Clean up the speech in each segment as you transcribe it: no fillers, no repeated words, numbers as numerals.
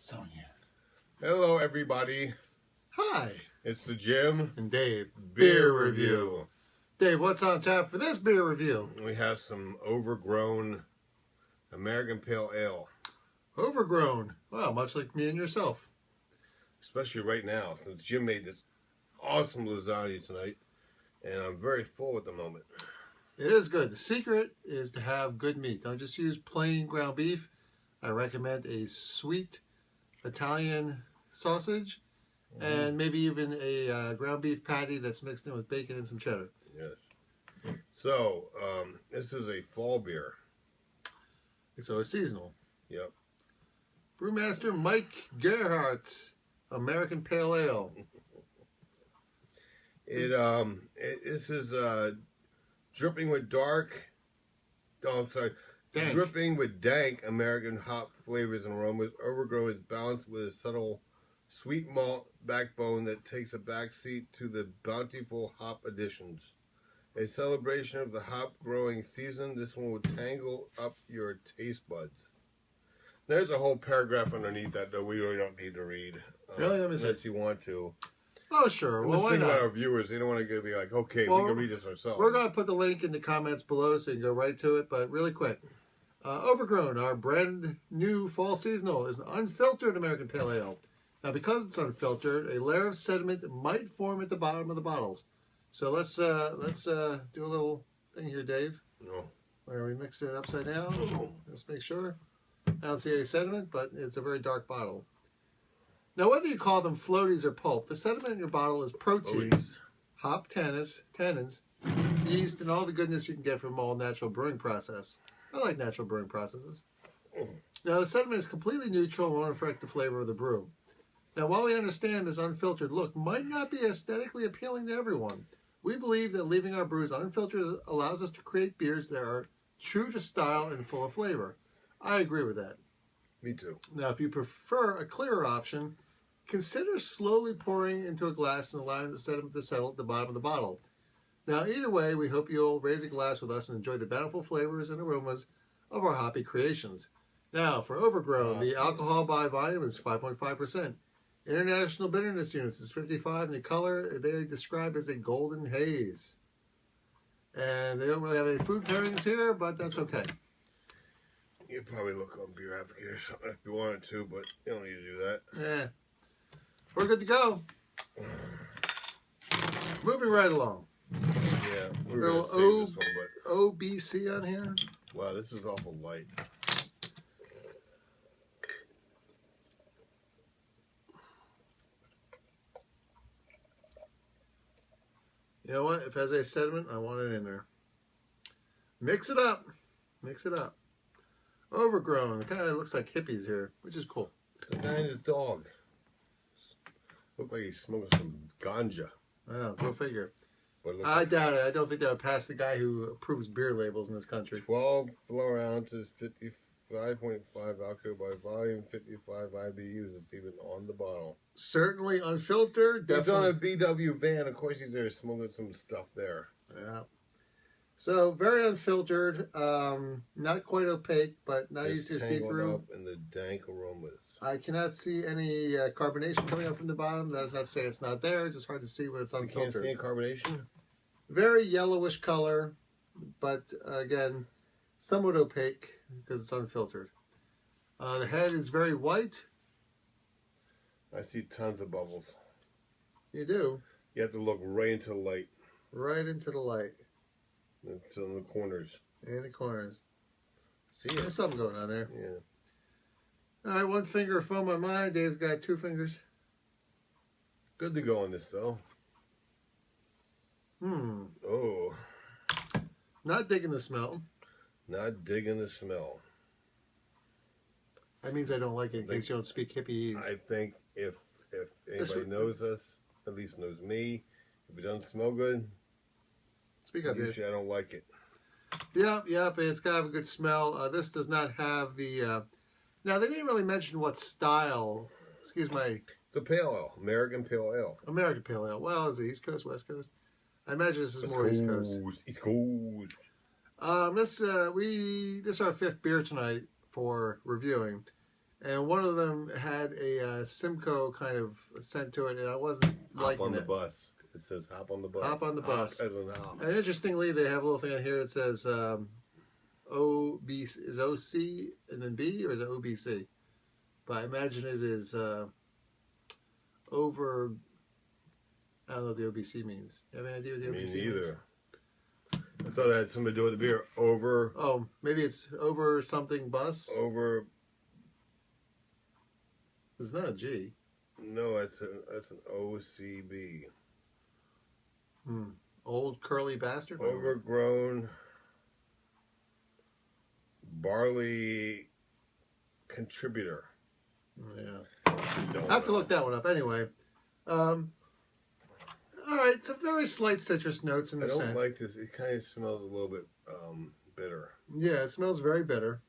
Sonia. Hello, everybody. Hi. It's the Jimm And Dave. Beer Review. Dave, what's on tap for this beer review? We have some Overgrown American Pale Ale. Overgrown. Well, much like me and yourself. Especially right now, since Jimm made this awesome lasagna tonight. And I'm very full at the moment. It is good. The secret is to have good meat. Don't just use plain ground beef. I recommend a sweet Italian sausage and maybe even a ground beef patty that's mixed in with bacon and some cheddar. Yes. So, this is a fall beer. So it's seasonal. Yep. Brewmaster Mike Gerhart's American Pale Ale. This is dripping with dripping with dank American hop flavors and aromas. Overgrown is balanced with a subtle sweet malt backbone that takes a backseat to the bountiful hop additions. A celebration of the hop growing season, this one will tangle up your taste buds. There's a whole paragraph underneath that we really don't need to read. Really? Let me see. Unless you want to. Oh, sure. I'm Well, just why thinking not? about our viewers. They don't want to be like, okay, we can read this ourselves. We're going to put the link in the comments below so you can go right to it. But really quick, Overgrown, our brand new fall seasonal, is an unfiltered American Pale Ale. Now, because it's unfiltered, a layer of sediment might form at the bottom of the bottles. So let's do a little thing here, Dave. No. Where we mix it upside down. Let's make sure. I don't see any sediment, but it's a very dark bottle. Now, whether you call them floaties or pulp, the sediment in your bottle is protein, hop tannins, yeast, and all the goodness you can get from all natural brewing process. I like natural brewing processes. Now, the sediment is completely neutral and won't affect the flavor of the brew. Now, while we understand this unfiltered look might not be aesthetically appealing to everyone, we believe that leaving our brews unfiltered allows us to create beers that are true to style and full of flavor. I agree with that. Me too. Now, if you prefer a clearer option, consider slowly pouring into a glass and allowing the sediment to settle at the bottom of the bottle. Now, either way, we hope you'll raise a glass with us and enjoy the bountiful flavors and aromas of our hoppy creations. Now, for Overgrown, the alcohol by volume is 5.5%. International bitterness units is 55, and the color they describe as a golden haze. And they don't really have any food pairings here, but that's okay. You could probably look on Beer Advocate or something if you wanted to, but you don't need to do that. Yeah. We're good to go. Moving right along. Yeah, we were going to save this one, but... OBC on here. Wow, this is awful light. You know what? If it has a sediment, I want it in there. Mix it up. Mix it up. Overgrown. It kind of looks like hippies here, which is cool. The guy and his dog. Look like he's smoking some ganja. Wow, go figure. I doubt it. I don't think that would pass the guy who approves beer labels in this country. 12 floor ounces, 55.5 alcohol by volume, 55 IBUs. It's even on the bottle. Certainly unfiltered. Definitely. He's on a VW van. Of course he's there smoking some stuff there. Yeah. So very unfiltered, not quite opaque, but not easy to see through. Up in the dank aromas. I cannot see any carbonation coming up from the bottom. That's not to say it's not there. It's just hard to see when it's unfiltered. You can't see any carbonation? Very yellowish color, but again, somewhat opaque because it's unfiltered. The head is very white. I see tons of bubbles. You do? You have to look right into the light. Right into the light. Into the corners. In the corners. See it? There's something going on there. Yeah. All right, one finger of foam on mine. Dave's got 2 fingers. Good to go on this, though. Oh. Not digging the smell. Not digging the smell. That means I don't like it in case you don't speak hippieese. I think if anybody knows us, at least knows me, if it doesn't smell good, speak up, usually I don't like it. Yep, it's got to have a good smell. This does not have the... Now, they didn't really mention what style. Excuse my... It's a pale ale. American pale ale. American pale ale. Well, is it East Coast, West Coast? I imagine this is more East Coast. East Coast. This is our 5th beer tonight for reviewing. And one of them had a Simcoe kind of scent to it, and I wasn't liking Hop on the it. bus. It says hop on the bus. Hop on the bus. As in hop. And interestingly, they have a little thing on here that says OB is OC and then B, or is it OBC? But I imagine it is over. I don't know what the OBC means. You have any idea what the OBC means? Neither. I thought it had something to do with the beer. Over. Oh, maybe it's over something bus. Over. It's not a G. No, that's an OCB. Old curly bastard. Overgrown barley contributor. Yeah. I have to look that one up anyway. All right, it's a very slight citrus notes in the scent. I don't like this. It kind of smells a little bit bitter. Yeah, it smells very bitter.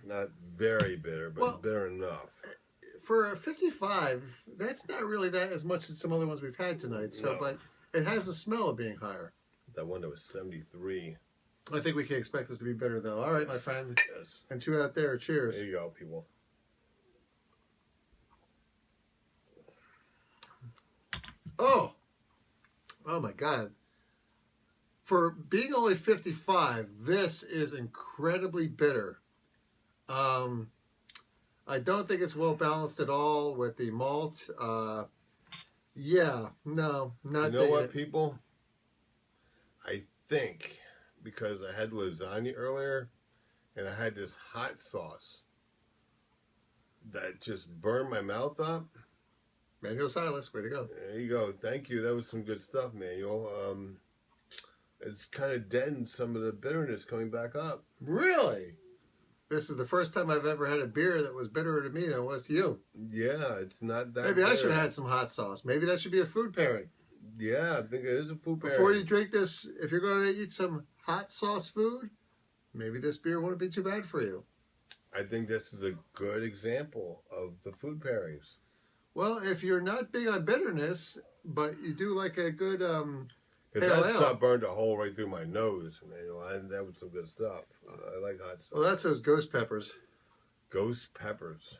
Not very bitter, but bitter enough. For a 55, that's not really that as much as some other ones we've had tonight. So, but it has the smell of being higher. That one that was 73. I think we can expect this to be bitter, though. All right, my friend. Yes. And two out there. Cheers. There you go, people. Oh my God. For being only 55, this is incredibly bitter. I don't think it's well balanced at all with the malt. Yeah, no, not. You know what, people? I think because I had lasagna earlier and I had this hot sauce that just burned my mouth up. Manuel Silas, way to go. There you go. Thank you. That was some good stuff, Manuel. It's kind of deadened some of the bitterness coming back up. Really? This is the first time I've ever had a beer that was bitterer to me than it was to you. Yeah, it's not that Maybe bitter. I should have had some hot sauce. Maybe that should be a food pairing. Yeah, I think it is a food pairing. Before you drink this, if you're going to eat some hot sauce food, maybe this beer wouldn't be too bad for you. I think this is a good example of the food pairings. Well, if you're not big on bitterness, but you do like a good Because that stuff burned a hole right through my nose, man. That was some good stuff. I like hot stuff. Well, that's those ghost peppers. Ghost peppers.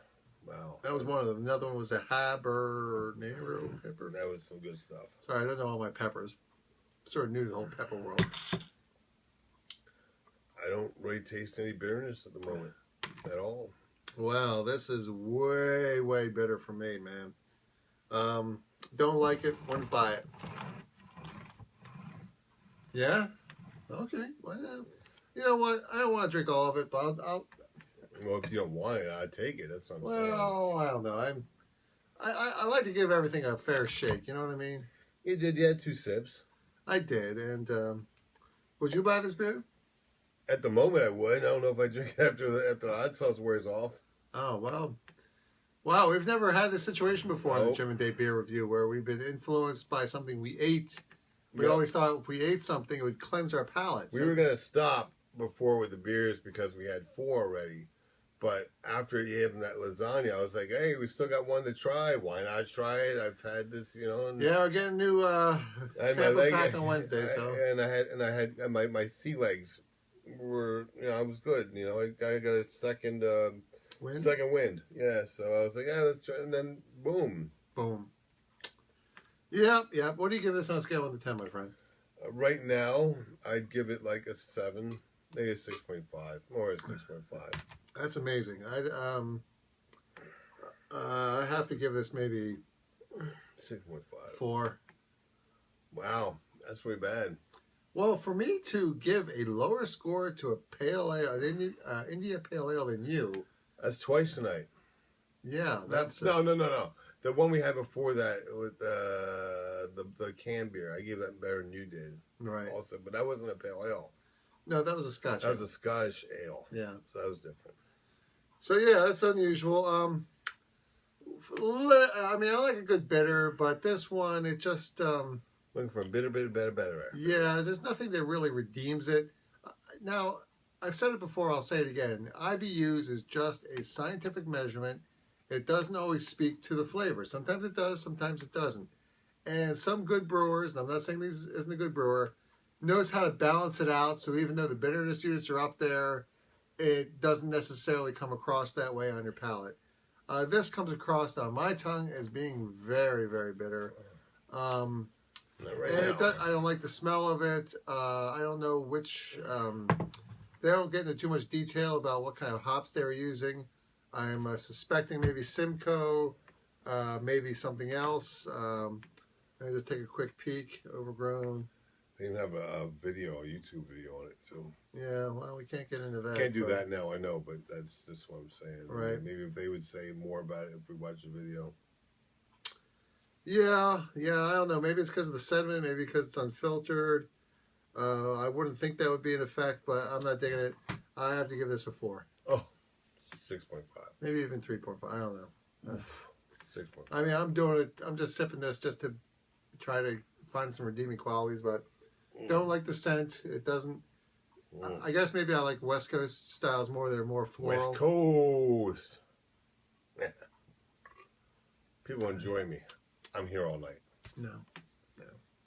Wow. That was one of them. Another one was a habanero pepper. That was some good stuff. Sorry, I don't know all my peppers. I'm sort of new to the whole pepper world. I don't really taste any bitterness at the moment at all. Well, this is way, way bitter for me, man. Don't like it. Wouldn't buy it. Yeah? Okay. Well, you know what? I don't want to drink all of it, but I'll Well, if you don't want it, I'd take it. That's what I'm saying. well, I don't know. I like to give everything a fair shake. You know what I mean? You did. You had 2 sips. I did. And would you buy this beer? At the moment, I would. I don't know if I drink it after the hot sauce wears off. Oh, well. Wow, we've never had this situation before in the Jim and Dave beer review where we've been influenced by something we ate. We always thought if we ate something, it would cleanse our palate. We were going to stop before with the beers because we had 4 already. But after having that lasagna, I was like, hey, we still got one to try. Why not try it? I've had this, And yeah, we're getting a new sample pack on Wednesday. I had my sea legs were, I was good. I got a second wind. Yeah, so I was like, yeah, let's try. And then, boom. Boom. Yep. What do you give this on a scale of 1 to 10, my friend? Right now, I'd give it like a 7, maybe a 6.5, or a 6.5. That's amazing. I have to give this maybe 6.5. 4. Wow, that's really bad. Well, for me to give a lower score to a pale ale, an India pale ale than you. That's twice tonight. Yeah, that's no. The one we had before that with the canned beer, I gave that better than you did. Right. Also, but that wasn't a pale ale. No, that was a Scotch. That was a Scottish ale. Yeah. So that was different. So yeah, that's unusual. I mean, I like a good bitter, but this one, it just looking for a better. Yeah, there's nothing that really redeems it. Now, I've said it before, I'll say it again. IBUs is just a scientific measurement. It doesn't always speak to the flavor. Sometimes it does, sometimes it doesn't. And some good brewers, and I'm not saying this isn't a good brewer, knows how to balance it out. So even though the bitterness units are up there, it doesn't necessarily come across that way on your palate. This comes across on my tongue as being very, very bitter. Not right And now. I don't like the smell of it. I don't know which. They don't get into too much detail about what kind of hops they were using. I'm suspecting maybe Simcoe, maybe something else. Let me just take a quick peek. Overgrown. They even have a video, a YouTube video on it too. Yeah, well, we can't get into that. Can't do that now, I know, but that's just what I'm saying. Right. Maybe if they would say more about it if we watch the video. Yeah, I don't know. Maybe it's because of the sediment, maybe because it's unfiltered. I wouldn't think that would be an effect, but I'm not digging it. I have to give this a 4. Oh, 6.5. Maybe even 3.5. I don't know. 6.5. I mean, I'm doing it. I'm just sipping this just to try to find some redeeming qualities, but don't like the scent. It doesn't. I guess maybe I like West Coast styles more. They're more floral. West Coast. People enjoy me. I'm here all night. No.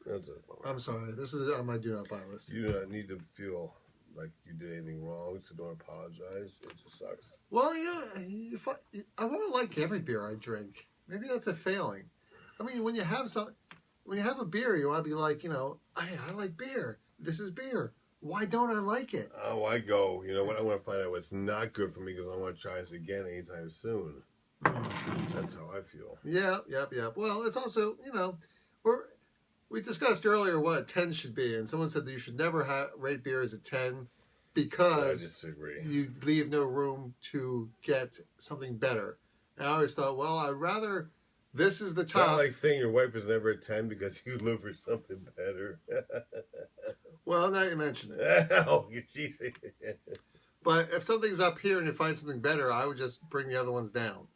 That's it. I'm sorry. This is on my do not buy list. You do not need to feel like you did anything wrong, so don't apologize. It just sucks. Well, if I want to like every beer I drink. Maybe that's a failing. I mean, when you have a beer, you want to be like, I like beer. This is beer. Why don't I like it? Oh, I go. You know what? I want to find out what's not good for me because I want to try this again anytime soon. That's how I feel. Yeah, yep. Well, it's also, we discussed earlier what a 10 should be, and someone said that you should never rate beer as a 10 because I disagree. you leave no room to get something better. And I always thought, well, I'd rather this is the It's top. not like saying your wife is never a 10 because you look for something better. Well, now you mention it. Oh, jeez. But if something's up here and you find something better, I would just bring the other ones down.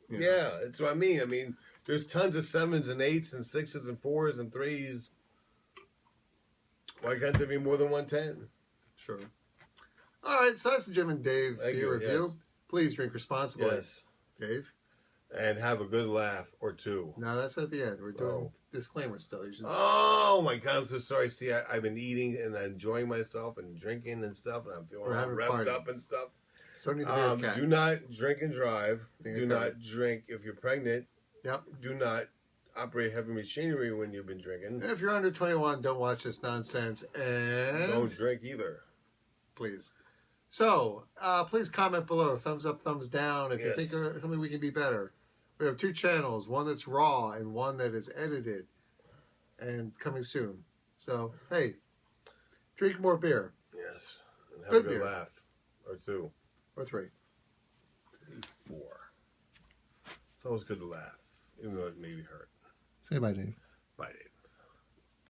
Yeah, that's what I mean. I mean, there's tons of 7s and 8s and 6s and 4s and 3s. Why can't there be more than 110? Sure. All right, so that's the Jimm and Dave beer review. Yes. Please drink responsibly. Yes. Dave? And have a good laugh or two. No, that's at the end. We're doing disclaimers still. You should... Oh my God, I'm so sorry. See, I've been eating and enjoying myself and drinking and stuff, and I'm feeling all revved up and stuff. So need to be a cat. Do not drink and drive. Do not drink if you're pregnant. Yep. Do not operate heavy machinery when you've been drinking. If you're under 21, don't watch this nonsense. And don't drink either. Please. So, please comment below. Thumbs up, thumbs down. If you think of something we can be better. We have 2 channels. One that's raw and one that is edited. And coming soon. So, hey. Drink more beer. Yes. And have a good beer. laugh. Or 2. Or 3. 4. It's always good to laugh. Even though it maybe hurt. Say bye, Dave.